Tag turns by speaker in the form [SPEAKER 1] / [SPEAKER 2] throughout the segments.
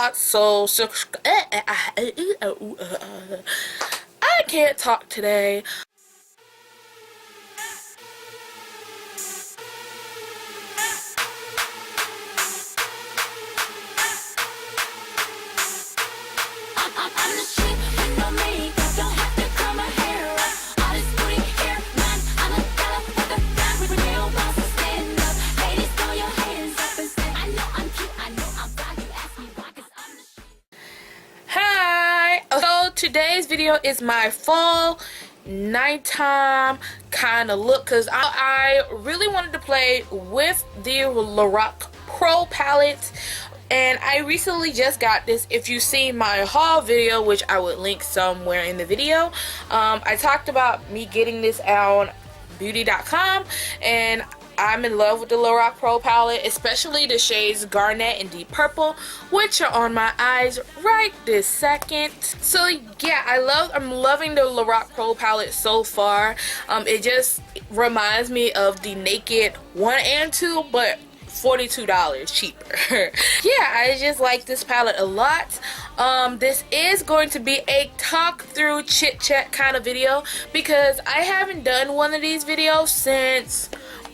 [SPEAKER 1] I can't talk today. Hi! So today's video is my fall nighttime kind of look because I really wanted to play with the LORAC Pro palette, and I recently just got this. If you see my haul video, which I would link somewhere in the video, I talked about me getting this on beauty.com, and I'm in love with the LORAC Pro palette, especially the shades Garnet and Deep Purple, which are on my eyes right this second. So yeah, I'm loving the LORAC Pro palette so far. It just reminds me of the Naked 1 and 2, but $42 cheaper. Yeah, I just like this palette a lot. This is going to be a talk through chit chat kind of video because I haven't done one of these videos since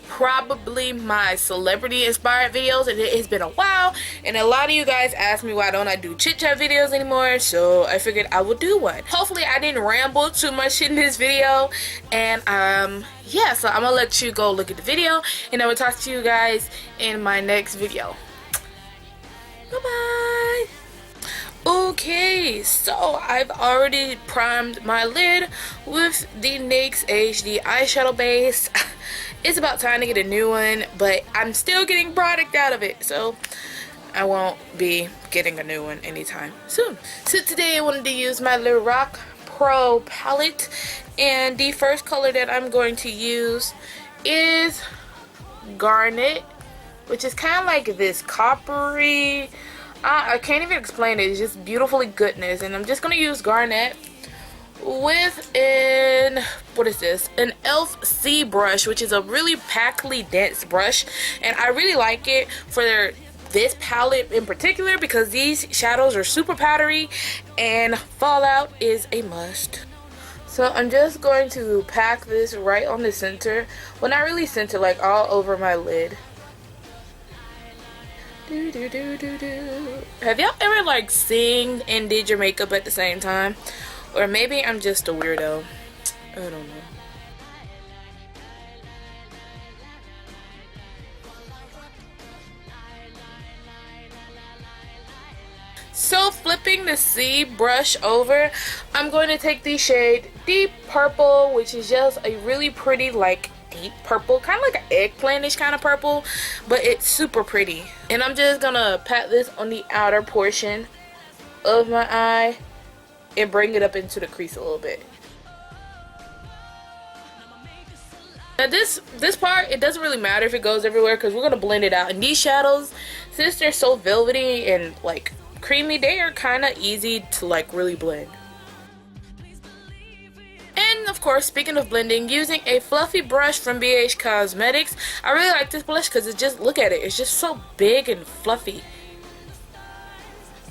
[SPEAKER 1] probably my celebrity inspired videos, and it has been a while, and a lot of you guys asked me why don't I do chit chat videos anymore, so I figured I would do one. Hopefully I didn't ramble too much in this video, and yeah, so I'm gonna let you go look at the video, and I will talk to you guys in my next video. Bye bye. Okay, so I've already primed my lid with the NYX HD eyeshadow base. It's about time to get a new one, but I'm still getting product out of it, so I won't be getting a new one anytime soon. So today I wanted to use my LORAC Pro palette, and the first color that I'm going to use is Garnet, which is kind of like this coppery, I can't even explain it, it's just beautifully goodness. And I'm just going to use Garnet with an e.l.f. C brush, which is a really packly dense brush, and I really like it for this palette in particular because these shadows are super powdery and fallout is a must. So I'm just going to pack this right on the center, well, not really center, like all over my lid. Have y'all ever like sing and did your makeup at the same time? Or maybe I'm just a weirdo. I don't know. So flipping the C brush over, I'm going to take the shade Deep Purple, which is just a really pretty like deep purple, kind of like an eggplantish kind of purple, but it's super pretty. And I'm just gonna pat this on the outer portion of my eye and bring it up into the crease a little bit. Now this part, it doesn't really matter if it goes everywhere because we're gonna blend it out. And these shadows, since they're so velvety and like creamy, they are kind of easy to like really blend. And of course, speaking of blending, using a fluffy brush from BH Cosmetics, I really like this blush because it just, look at it, it's just so big and fluffy.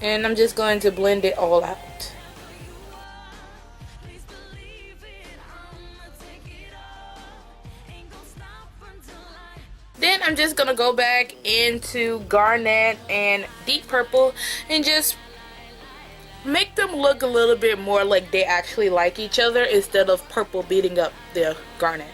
[SPEAKER 1] And I'm just going to blend it all out. Then I'm just going to go back into Garnet and Deep Purple and just make them look a little bit more like they actually like each other instead of purple beating up the Garnet.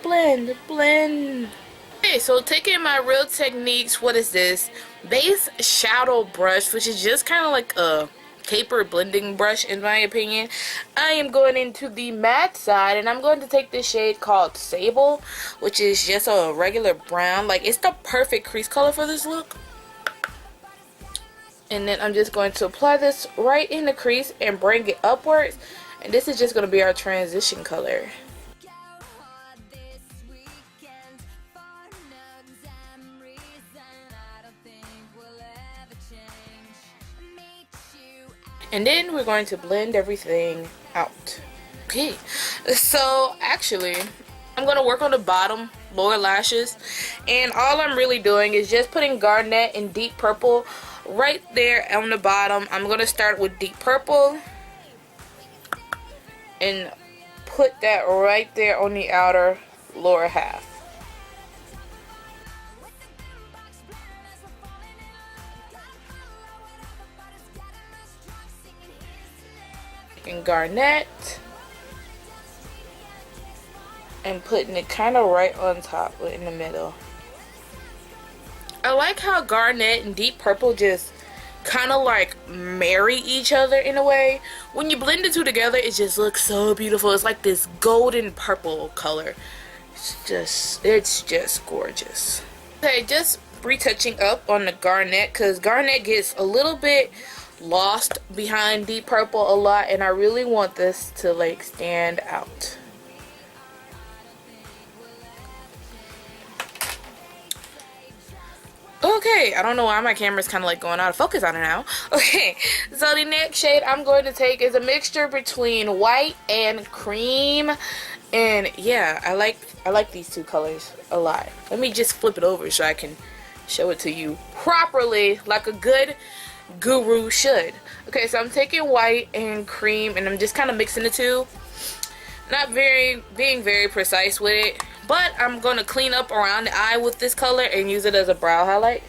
[SPEAKER 1] Blend. Okay, so taking my Real Techniques, what is this? Base shadow brush, which is just kind of like a taper blending brush in my opinion. I am going into the matte side, and I'm going to take this shade called Sable, which is just a regular brown. Like, it's the perfect crease color for this look. And then I'm just going to apply this right in the crease and bring it upwards, and this is just going to be our transition color. And then we're going to blend everything out. Okay, so actually I'm gonna work on the bottom lower lashes, and all I'm really doing is just putting garnet and deep purple right there on the bottom. I'm gonna start with deep purple and put that right there on the outer lower half. And garnet and putting it kind of right on top in the middle. I like how garnet and deep purple just kind of like marry each other in a way. When you blend the two together, it just looks so beautiful. It's like this golden purple color. It's just gorgeous. Okay, just retouching up on the garnet, because garnet gets a little bit lost behind deep purple a lot, and I really want this to like stand out. Okay, I don't know why my camera's kind of like going out of focus on it now. Okay, so the next shade I'm going to take is a mixture between white and cream, and yeah, I like these two colors a lot. Let me just flip it over so I can show it to you properly, like a good guru should. Okay, so I'm taking white and cream, and I'm just kind of mixing the two. Not being very precise with it, but I'm going to clean up around the eye with this color and use it as a brow highlight.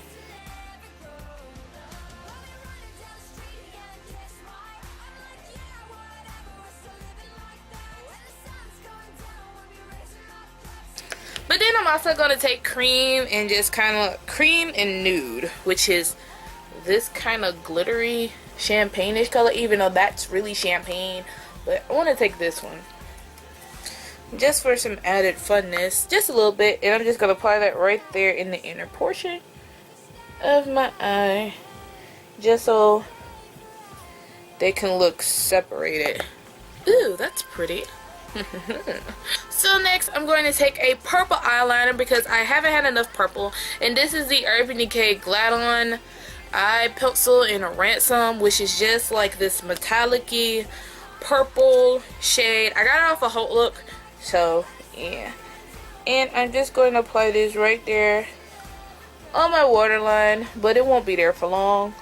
[SPEAKER 1] But then I'm also going to take cream and just kind of cream and nude, which is this kind of glittery champagne-ish color, even though that's really champagne. But I want to take this one just for some added funness, just a little bit, and I'm just going to apply that right there in the inner portion of my eye, just so they can look separated. Ooh, that's pretty. So next I'm going to take a purple eyeliner because I haven't had enough purple, and this is the Urban Decay Glide-On eye pencil in a ransom, which is just like this metallic-y purple shade. I got it off a Hot Look, so yeah, and I'm just going to apply this right there on my waterline, but it won't be there for long.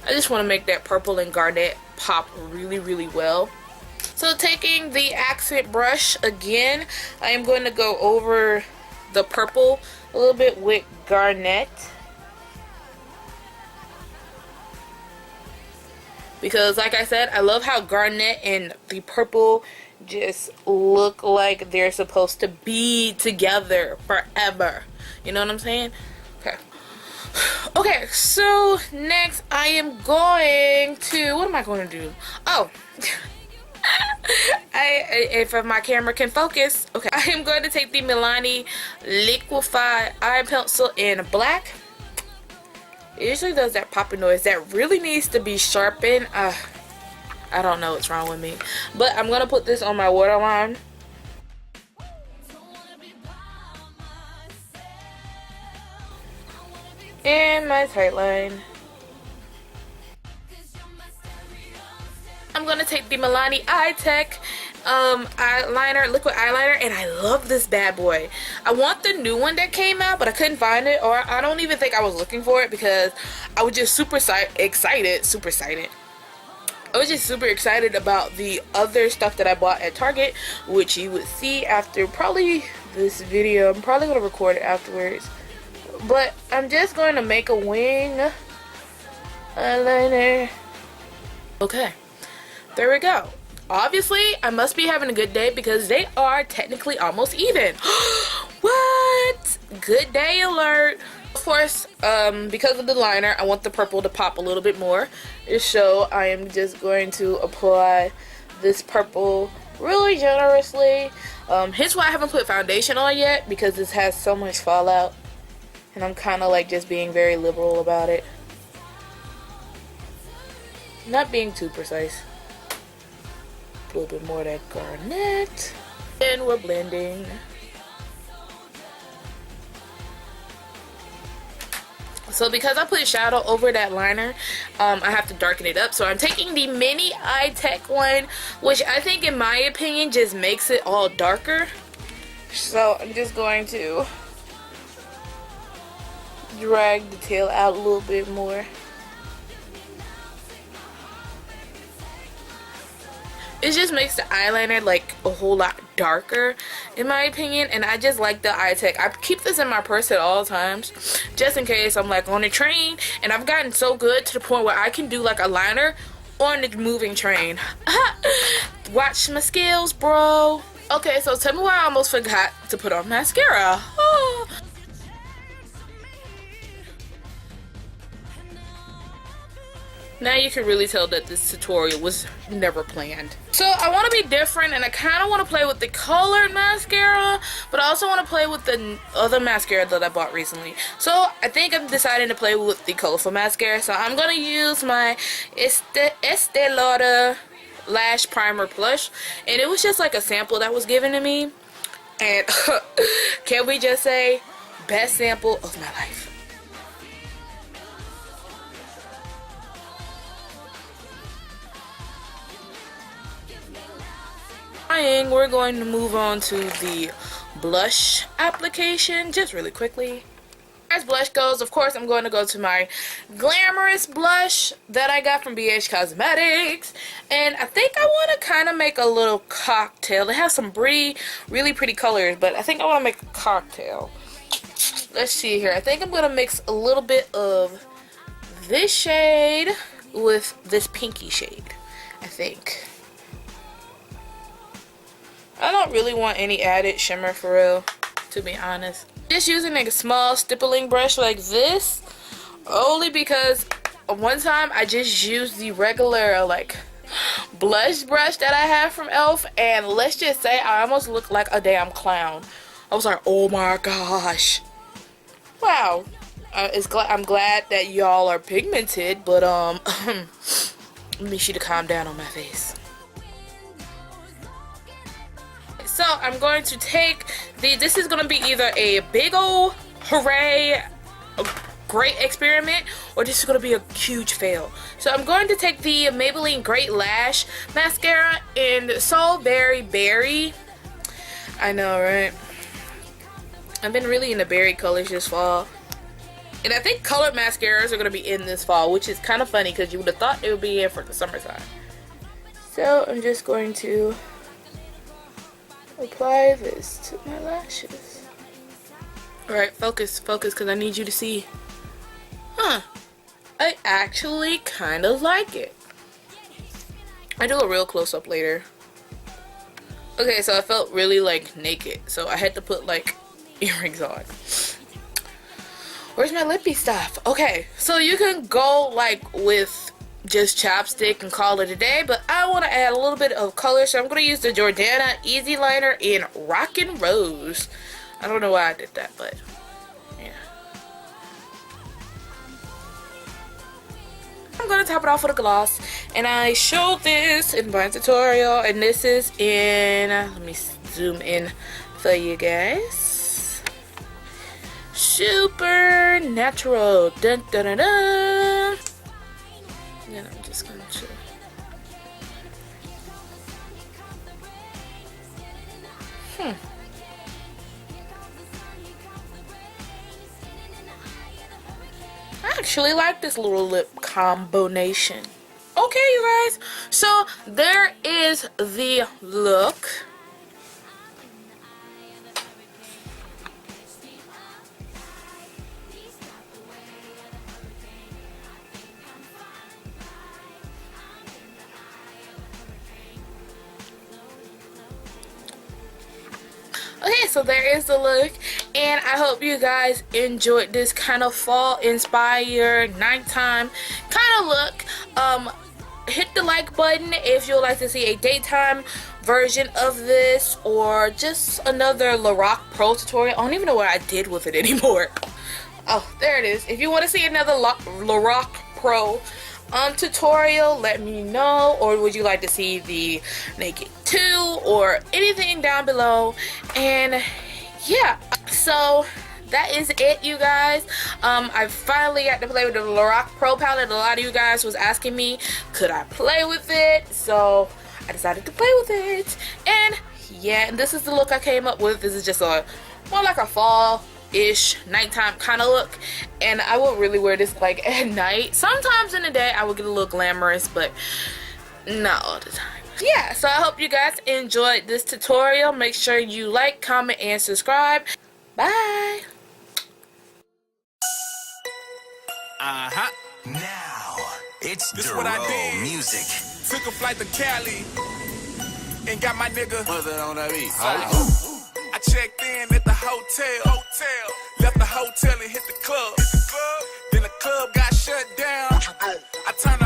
[SPEAKER 1] I just want to make that purple and garnet pop really well. So taking the accent brush again, I am going to go over the purple a little bit with garnet, because like I said, I love how garnet and the purple just look like they're supposed to be together forever. You know what I'm saying? Okay. Okay, so next I am going to, what am I going to do? Oh, if my camera can focus. Okay, I am going to take the Milani Liquify Eye Pencil in black. It usually does that popping noise that really needs to be sharpened. I don't know what's wrong with me, but I'm gonna put this on my waterline. And my tight line. I'm gonna take the Milani Eye Tech eyeliner, liquid eyeliner, and I love this bad boy. I want the new one that came out, but I couldn't find it, or I don't even think I was looking for it because I was just super excited. I was just super excited about the other stuff that I bought at Target, which you would see after probably this video. I'm probably gonna record it afterwards. But I'm just going to make a wing eyeliner. Okay, there we go. Obviously, I must be having a good day because they are technically almost even. What? Good day alert. Of course, because of the liner, I want the purple to pop a little bit more. So I am just going to apply this purple really generously. Hence why I haven't put foundation on yet, because this has so much fallout. And I'm kind of like just being very liberal about it. Not being too precise. A little bit more of that garnet. And we're blending. So because I put shadow over that liner, I have to darken it up. So I'm taking the mini eye tech one, which I think in my opinion just makes it all darker. So I'm just going to drag the tail out a little bit more. It just makes the eyeliner like a whole lot darker in my opinion, and I just like the eye tech. I keep this in my purse at all times just in case I'm like on a train, and I've gotten so good to the point where I can do like a liner on the moving train. Watch my skills, bro. Okay, so tell me why I almost forgot to put on mascara. Now you can really tell that this tutorial was never planned. So I want to be different, and I kind of want to play with the colored mascara, but I also want to play with the other mascara that I bought recently. So I think I'm deciding to play with the colorful mascara. So I'm going to use my Estee Lauder Lash Primer Plush, and it was just like a sample that was given to me. And can we just say, best sample of my life. We're going to move on to the blush application just really quickly. As blush goes, of course, I'm going to go to my glamorous blush that I got from BH Cosmetics, and I think I want to kind of make a little cocktail. It has some really pretty colors, but I think I want to make a cocktail. Let's see here. I think I'm going to mix a little bit of this shade with this pinky shade, I think. I don't really want any added shimmer for real, to be honest. Just using like a small stippling brush like this, only because one time I just used the regular like blush brush that I have from e.l.f. and let's just say I almost looked like a damn clown. I was like, oh my gosh. Wow. I'm glad that y'all are pigmented, but let me need you to calm down on my face. So I'm going to take this is going to be either a big old hooray, a great experiment, or this is going to be a huge fail. So I'm going to take the Maybelline Great Lash Mascara in Soul Berry Berry. I know, right? I've been really into berry colors this fall. And I think colored mascaras are going to be in this fall, which is kind of funny because you would have thought they would be in for the summertime. So I'm just going to apply this to my lashes. Alright, focus, because I need you to see. Huh. I actually kind of like it. I do a real close-up later. Okay, so I felt really like naked, so I had to put like earrings on. Where's my lippy stuff? Okay, so you can go like with just chapstick and call it a day, but I want to add a little bit of color, so I'm going to use the Jordana Easy Liner in Rockin' Rose. I don't know why I did that, but yeah. I'm going to top it off with a gloss, and I showed this in my tutorial, and this is in, let me zoom in for you guys. Super Natural. Dun, dun, dun, dun. And I'm just going to I actually like this little lip combination. Okay, you guys, so there is the look. Okay, so there is the look, and I hope you guys enjoyed this kind of fall inspired nighttime kind of look. Hit the like button if you would like to see a daytime version of this, or just another Lorac Pro tutorial. I don't even know what I did with it anymore. Oh, there it is. If you want to see another Lorac Pro tutorial, let me know. Or would you like to see the Naked 2 or anything down below? And yeah, so that is it, you guys. I finally got to play with the Lorac Pro palette. A lot of you guys was asking me, could I play with it? So I decided to play with it. And yeah, and this is the look I came up with. This is just a more like a fall-ish nighttime kind of look, and I would really wear this like at night. Sometimes in the day I would get a little glamorous, but not all the time. Yeah, so I hope you guys enjoyed this tutorial. Make sure you like, comment, and subscribe. Bye.
[SPEAKER 2] Now it's
[SPEAKER 3] This what I did.
[SPEAKER 2] music.
[SPEAKER 3] Took a flight to Cali and got my nigga.
[SPEAKER 2] Put it on that beat.
[SPEAKER 3] I checked in at the hotel. Left the hotel and hit the club. Then the club got shut down. I turned